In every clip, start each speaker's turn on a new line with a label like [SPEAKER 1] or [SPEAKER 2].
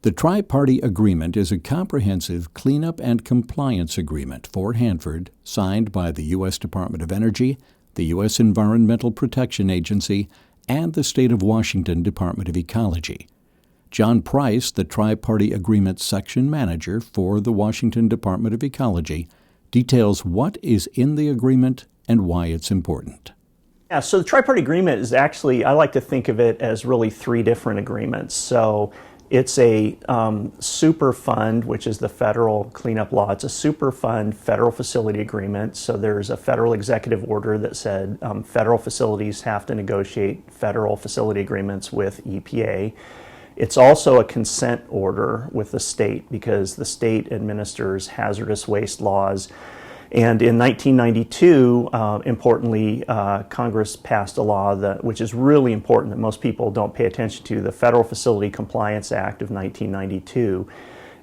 [SPEAKER 1] The Tri-Party Agreement is a comprehensive cleanup and compliance agreement for Hanford, signed by the U.S. Department of Energy, the U.S. Environmental Protection Agency, and the State of Washington Department of Ecology. John Price, the Tri-Party Agreement Section Manager for the Washington Department of Ecology, details what is in the agreement and why it's important.
[SPEAKER 2] Yeah, so the Tri-Party Agreement is actually, I like to think of it as really three different agreements. So it's a super fund, which is the federal cleanup law. It's a super fund federal facility agreement. So there's a federal executive order that said federal facilities have to negotiate federal facility agreements with EPA. It's also a consent order with the state because the state administers hazardous waste laws. And in 1992, importantly, Congress passed a law which is really important that most people don't pay attention to, the Federal Facility Compliance Act of 1992.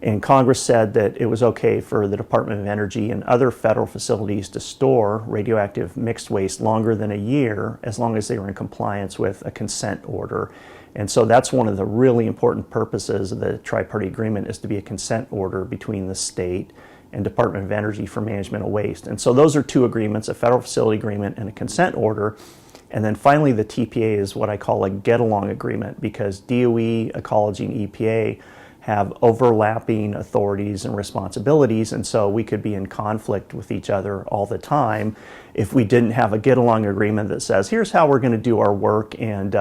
[SPEAKER 2] And Congress said that it was okay for the Department of Energy and other federal facilities to store radioactive mixed waste longer than a year as long as they were in compliance with a consent order. And so that's one of the really important purposes of the Tri-Party Agreement, is to be a consent order between the state and Department of Energy for management of waste. And so those are two agreements, a federal facility agreement and a consent order. And then finally the TPA is what I call a get-along agreement, because DOE, Ecology, and EPA have overlapping authorities and responsibilities, and so we could be in conflict with each other all the time if we didn't have a get-along agreement that says, here's how we're going to do our work, and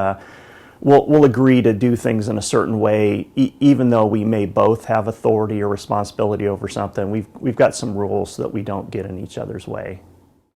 [SPEAKER 2] we'll agree to do things in a certain way, even though we may both have authority or responsibility over something. We've got some rules so that we don't get in each other's way.